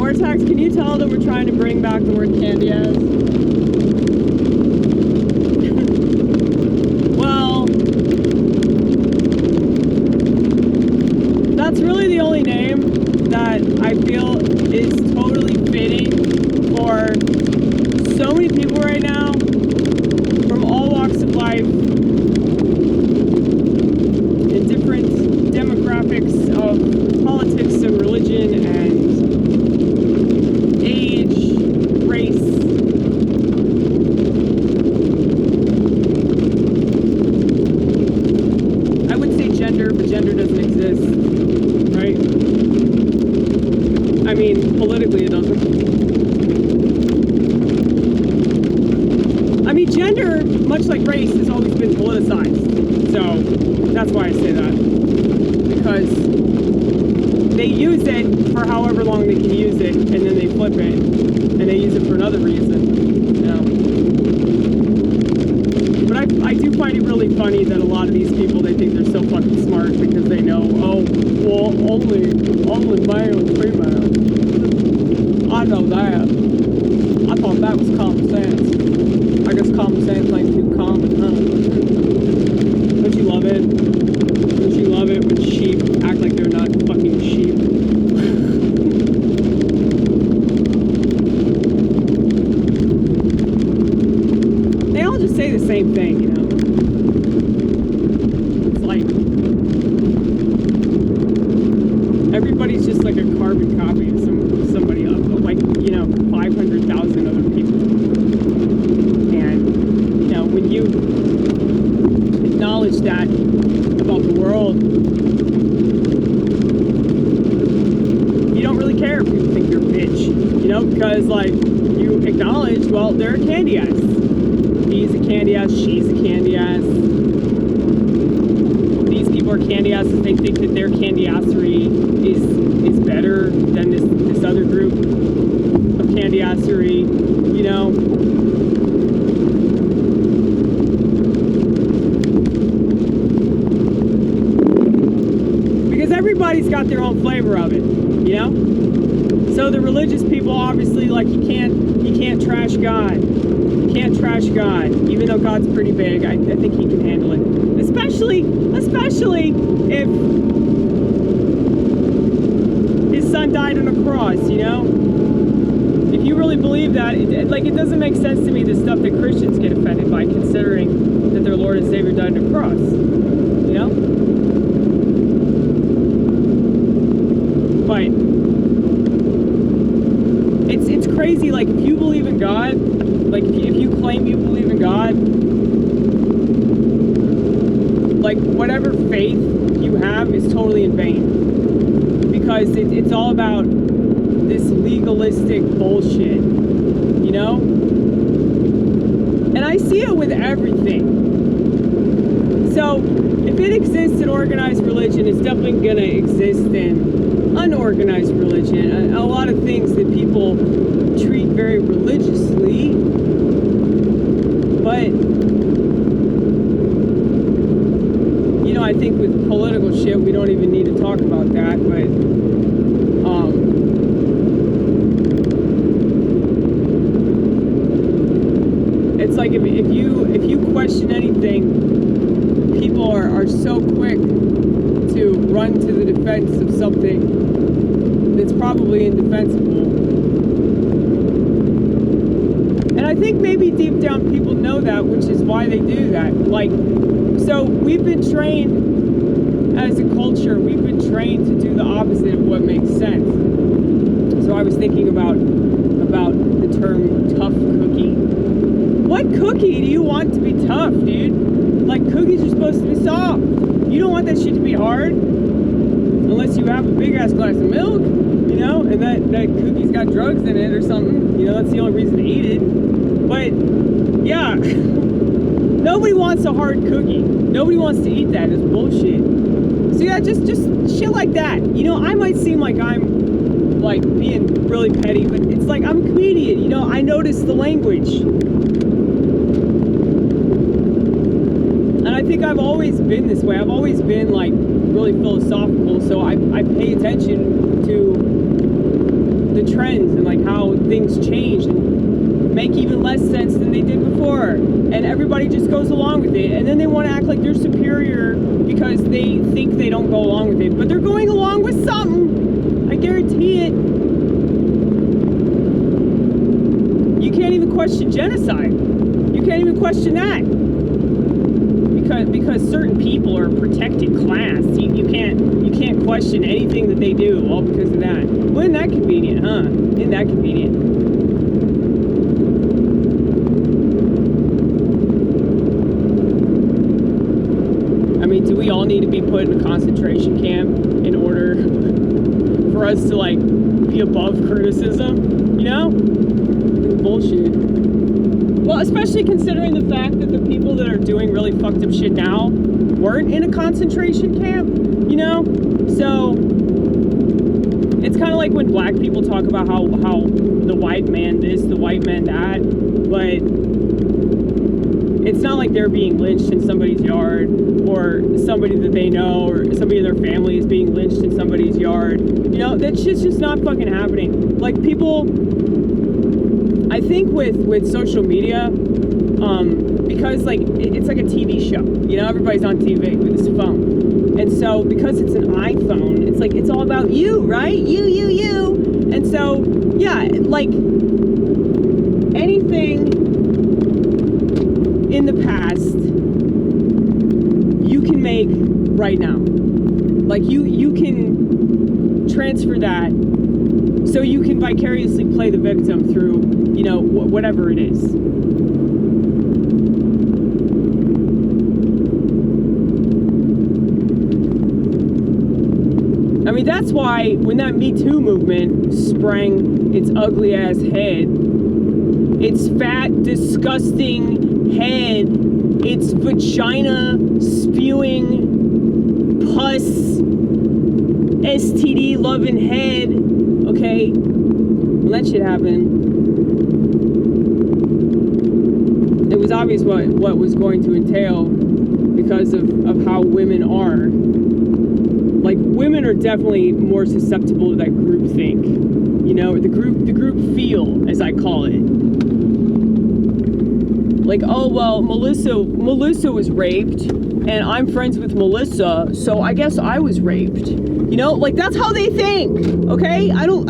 Vortex, can you tell that we're trying to bring back the word candyass? Well, that's really the only name that I feel is totally fitting for so many people right now from all walks of life in different demographics of politics and religion and age, race. I would say gender, but gender doesn't exist, right? I mean, politically it doesn't. I mean, gender, much like race, has always been politicized. So, that's why I say that. Because they use it for however long they can use it, and then they flip it, and they use it for another reason, you know. But I do find it really funny that a lot of these people, they think they're so fucking smart because they know, oh, well, only male and female. I know that. I thought that was common sense. I guess common sense ain't too common, huh? Don't you love it? Don't you love it when sheep act like they're not fucking sheep? They all just say the same thing, you know? It's like everybody's just like a carbon copy of somebody else, like, you know, 500,000 other people. And, you know, when you acknowledge that about the world, you don't really care if people think you're a bitch, you know, because, like, you acknowledge, well, they're a candyass. He's a candyass, she's a candyass. These people are candyasses. They think that their candyassery is better than this other group of candyassery, you know. Because everybody's got their own flavor of it, you know. So the religious people, obviously, like, you can't trash God. You can't trash God, even though God's pretty big. I think he can handle it. Especially if his son died on a cross, you know? If you really believe that, it doesn't make sense to me, the stuff that Christians get offended by, considering that their Lord and Savior died on a cross, you know? But it's crazy, like, if you believe in God, like, if you claim you believe in God, like, whatever faith you have is totally in vain. Because it's all about this legalistic bullshit, you know? And I see it with everything. So, if it exists in organized religion, it's definitely going to exist in unorganized religion. A lot of things that people treat very religiously, but, you know, I think with political shit, we don't even need to talk about that, but, it's like if you question anything, people are so quick to run to the defense of something that's probably indefensible. And I think maybe deep down people know that, which is why they do that. Like, so we've been trained as a culture, we've been trained to do the opposite of what makes sense. So I was thinking about the term tough cookie. What cookie do you want to be tough, dude? Like, cookies are supposed to be soft. You don't want that shit to be hard. Unless you have a big ass glass of milk, you know, and that cookie's got drugs in it or something. You know, that's the only reason to eat it. But, yeah. Nobody wants a hard cookie. Nobody wants to eat that. It's bullshit. So yeah, just shit like that. You know, I might seem like I'm, like, being really petty, but it's like, I'm a comedian, you know, I notice the language. And I think I've always been this way. I've always been, like, really philosophical, so I pay attention to the trends and like how things change and make even less sense than they did before, and everybody just goes along with it, and then they want to act like they're superior because they think they don't go along with it, but they're going along with something. I guarantee it. You can't even question genocide. You can't even question that. Because certain people are a protected class. You can't question anything that they do all because of that. Well, isn't that convenient, huh? Isn't that convenient? I mean, do we all need to be put in a concentration camp in order for us to like be above criticism? You know? It's bullshit. Well, especially considering the fact that the people that are doing really fucked up shit now weren't in a concentration camp, you know? So, it's kind of like when black people talk about how the white man this, the white man that, but it's not like they're being lynched in somebody's yard, or somebody that they know, or somebody in their family is being lynched in somebody's yard. You know, that shit's just not fucking happening. Like, people... I think with social media, because like it's like a TV show, you know, everybody's on TV with his phone, and so because it's an iPhone, it's like it's all about you, right? You, and so yeah, like anything in the past, you can make right now, like you can transfer that, so you can vicariously play the victim through, you know, whatever it is. I mean, that's why when that Me Too movement sprang its ugly ass head, its fat, disgusting head, its vagina spewing pus, STD loving head, okay? When that shit happened, it was obvious what was going to entail because of how women are. Like, women are definitely more susceptible to that group think, you know, the group feel, as I call it. Like, oh well, Melissa was raped, and I'm friends with Melissa, so I guess I was raped. You know, like that's how they think. Okay, I don't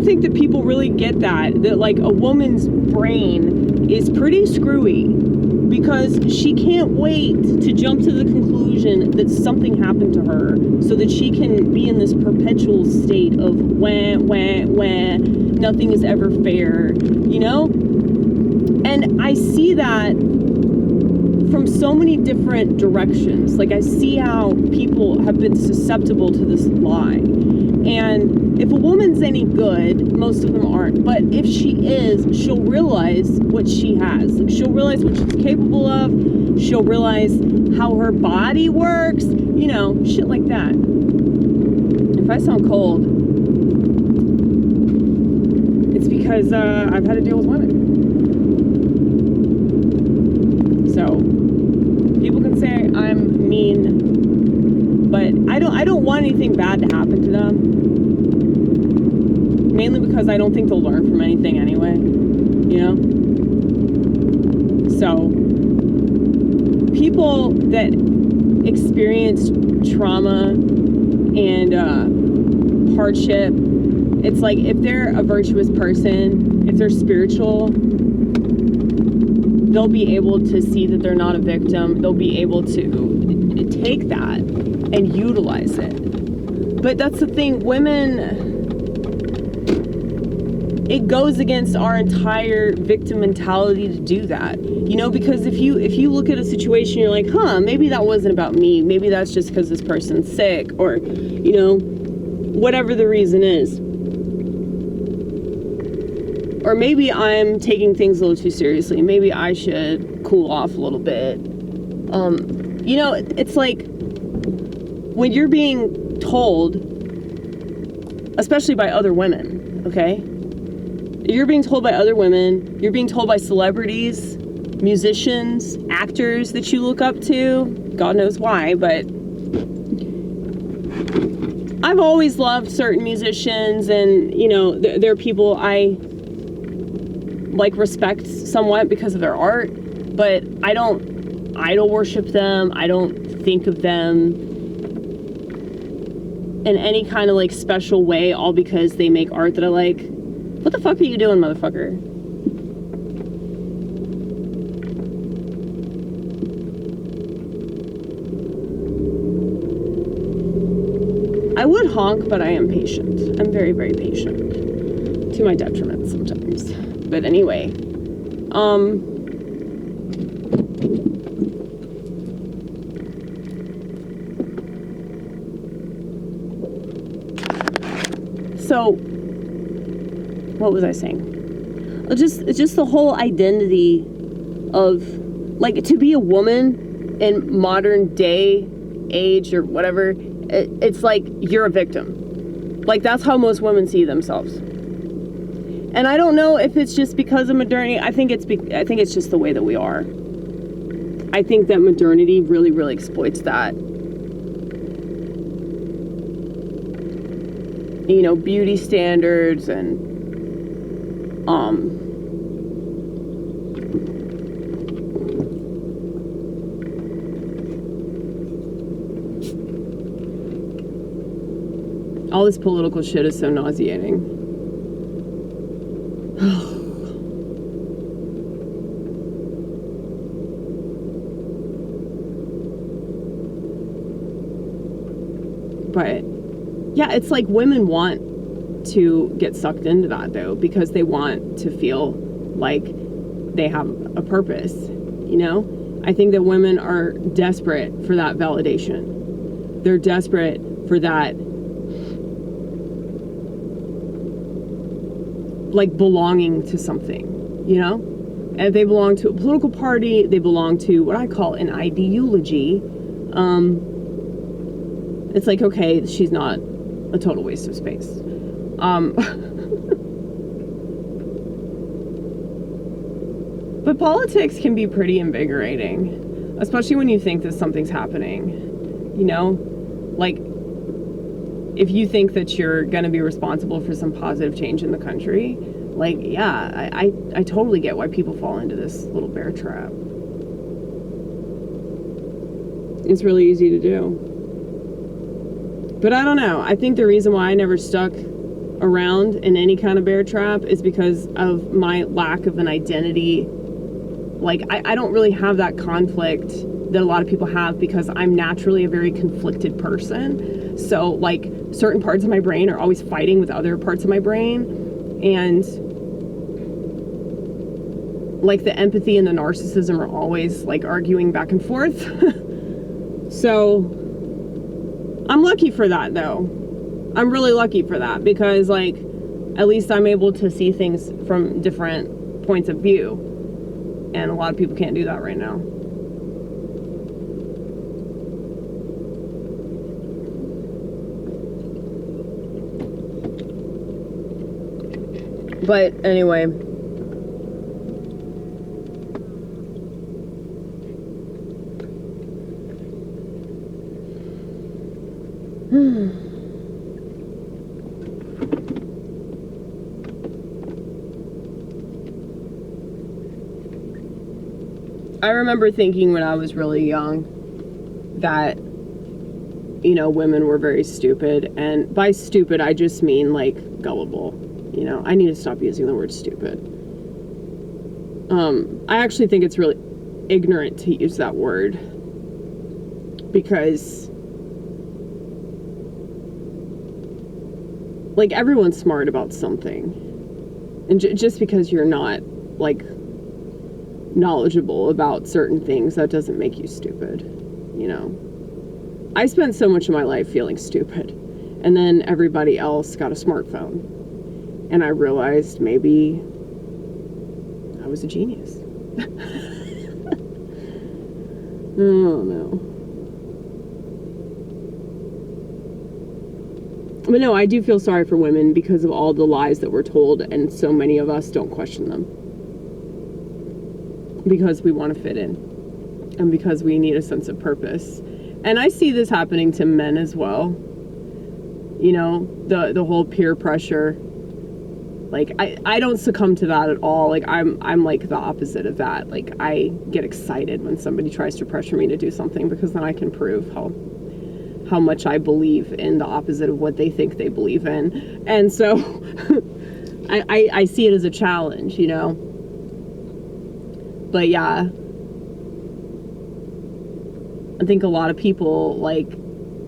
think that people really get that like a woman's brain is pretty screwy, because she can't wait to jump to the conclusion that something happened to her so that she can be in this perpetual state of wah, nothing is ever fair, you know? And I see that from so many different directions. Like, I see how people have been susceptible to this lie. And if a woman's any good, most of them aren't, but if she is, she'll realize what she has. Like, she'll realize what she's capable of. She'll realize how her body works, you know, shit like that. If I sound cold, it's because I've had to deal with women. So people can say I'm mean, but I don't want anything bad to happen to them. Mainly because I don't think they'll learn from anything anyway, you know? So, people that experience trauma and hardship, it's like if they're a virtuous person, if they're spiritual, they'll be able to see that they're not a victim. They'll be able to take that and utilize it. But that's the thing, women... It goes against our entire victim mentality to do that, you know, because if you look at a situation, you're like, huh, maybe that wasn't about me, maybe that's just because this person's sick, or, you know, whatever the reason is, or maybe I'm taking things a little too seriously, maybe I should cool off a little bit. You know, it's like when you're being told, especially by other women, okay? You're being told by other women, you're being told by celebrities, musicians, actors that you look up to, God knows why, but I've always loved certain musicians, and, you know, they're people I, like, respect somewhat because of their art, but I don't idol worship them. I don't think of them in any kind of, like, special way, all because they make art that I like. What the fuck are you doing, motherfucker? I would honk, but I am patient. I'm very, very patient. To my detriment sometimes. But anyway. So, what was I saying? It's just the whole identity of, like, to be a woman in modern day, age, or whatever, it's like you're a victim. Like, that's how most women see themselves. And I don't know if it's just because of modernity. I think it's just the way that we are. I think that modernity really, really exploits that. You know, beauty standards and all this political shit is so nauseating. But yeah, it's like women want to get sucked into that, though, because they want to feel like they have a purpose, you know? I think that women are desperate for that validation. They're desperate for that, like, belonging to something, you know? And if they belong to a political party, they belong to what I call an ideology. It's like, okay, she's not a total waste of space. But politics can be pretty invigorating, especially when you think that something's happening, you know? Like, if you think that you're going to be responsible for some positive change in the country, like, yeah, I totally get why people fall into this little bear trap. It's really easy to do. But I don't know. I think the reason why I never stuck around in any kind of bear trap is because of my lack of an identity. Like, I don't really have that conflict that a lot of people have because I'm naturally a very conflicted person. So, like, certain parts of my brain are always fighting with other parts of my brain. And, like, the empathy and the narcissism are always, like, arguing back and forth. So I'm lucky for that, though. I'm really lucky for that because, like, at least I'm able to see things from different points of view. And a lot of people can't do that right now. But anyway. I remember thinking when I was really young that, you know, women were very stupid. And by stupid, I just mean, like, gullible. You know, I need to stop using the word stupid. I actually think it's really ignorant to use that word. Because, like, everyone's smart about something. And just because you're not, like, knowledgeable about certain things, that doesn't make you stupid, you know? I spent so much of my life feeling stupid, and then everybody else got a smartphone, and I realized maybe I was a genius. Oh, no. But no, I do feel sorry for women because of all the lies that we're told, and so many of us don't question them. Because we want to fit in. And because we need a sense of purpose. And I see this happening to men as well. You know, the whole peer pressure. Like, I don't succumb to that at all. Like, I'm like the opposite of that. Like, I get excited when somebody tries to pressure me to do something, because then I can prove how much I believe in the opposite of what they think they believe in. And so I see it as a challenge, you know. But yeah, I think a lot of people, like,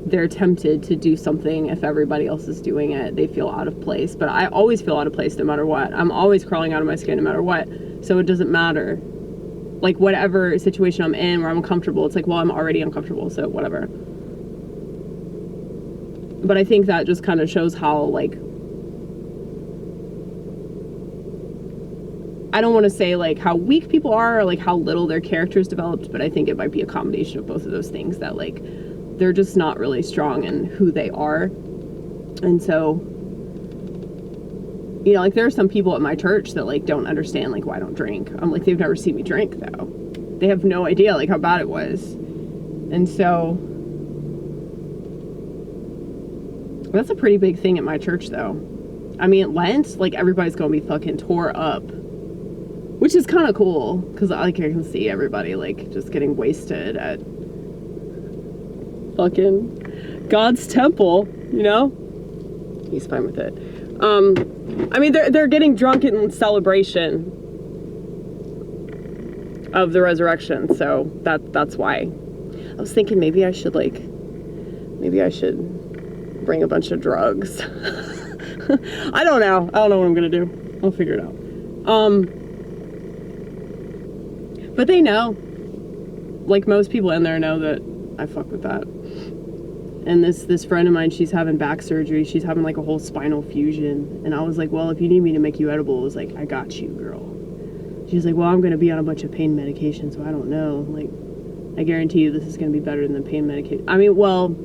they're tempted to do something if everybody else is doing it. They feel out of place. But I always feel out of place no matter what. I'm always crawling out of my skin no matter what. So it doesn't matter. Like, whatever situation I'm in where I'm uncomfortable, it's like, well, I'm already uncomfortable, so whatever. But I think that just kind of shows how, like, I don't want to say, like, how weak people are or, like, how little their character's developed, but I think it might be a combination of both of those things, that, like, they're just not really strong in who they are. And so, you know, like, there are some people at my church that, like, don't understand, like, why I don't drink. I'm like, they've never seen me drink, though. They have no idea, like, how bad it was. And so, that's a pretty big thing at my church, though. I mean, Lent, like, everybody's gonna be fucking tore up. Which is kind of cool, because, like, I can see everybody, like, just getting wasted at fucking God's temple, you know? He's fine with it. I mean, they're getting drunk in celebration of the resurrection, so that's why. I was thinking maybe I should bring a bunch of drugs. I don't know what I'm gonna do. I'll figure it out. But they know. Like, most people in there know that I fuck with that. And this friend of mine, she's having back surgery. She's having, like, a whole spinal fusion. And I was like, well, if you need me to make you edible, I was like, I got you, girl. She's like, well, I'm going to be on a bunch of pain medication, so I don't know. Like, I guarantee you this is going to be better than the pain medication. I mean, well,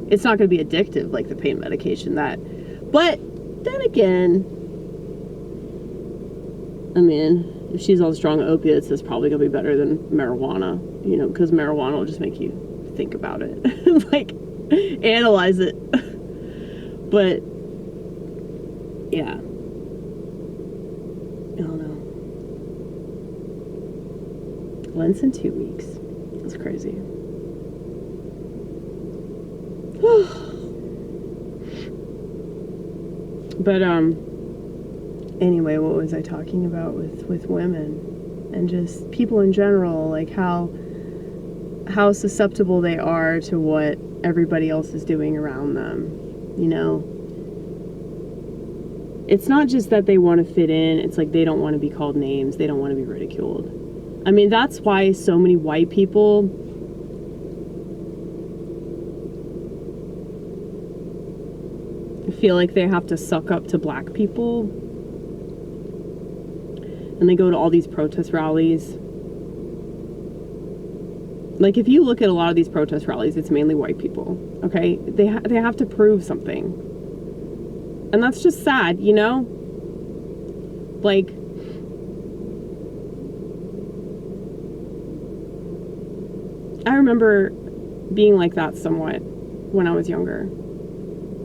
it's not going to be addictive like the pain medication. But then again, I mean, if she's on strong opiates, it's probably going to be better than marijuana, you know, because marijuana will just make you think about it. Like, analyze it. But, yeah. I don't know. Lent's in 2 weeks. That's crazy. But, anyway, what was I talking about with women and just people in general, like how susceptible they are to what everybody else is doing around them, you know? It's not just that they want to fit in, it's like they don't want to be called names, they don't want to be ridiculed. I mean, that's why so many white people feel like they have to suck up to black people. And they go to all these protest rallies. Like, if you look at a lot of these protest rallies, it's mainly white people, okay? They have to prove something. And that's just sad, you know? Like, I remember being like that somewhat when I was younger.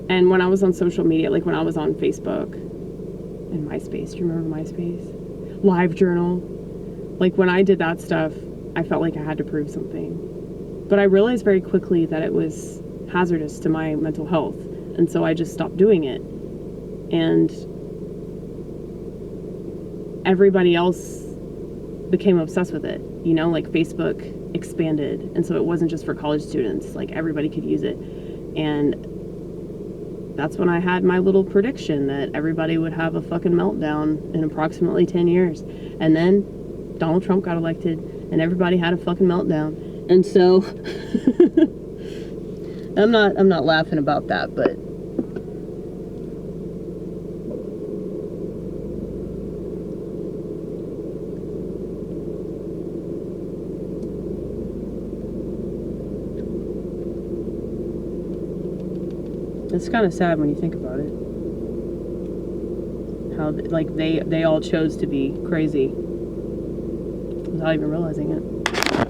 And when I was on social media, like when I was on Facebook and MySpace. Do you remember MySpace? LiveJournal. Like, when I did that stuff, I felt like I had to prove something. But I realized very quickly that it was hazardous to my mental health. And so I just stopped doing it. And everybody else became obsessed with it. You know, like, Facebook expanded. And so it wasn't just for college students. Like, everybody could use it. And that's when I had my little prediction that everybody would have a fucking meltdown in approximately 10 years. And then Donald Trump got elected and everybody had a fucking meltdown. And so I'm not laughing about that, but it's kind of sad when you think about it. How, like, they all chose to be crazy without even realizing it.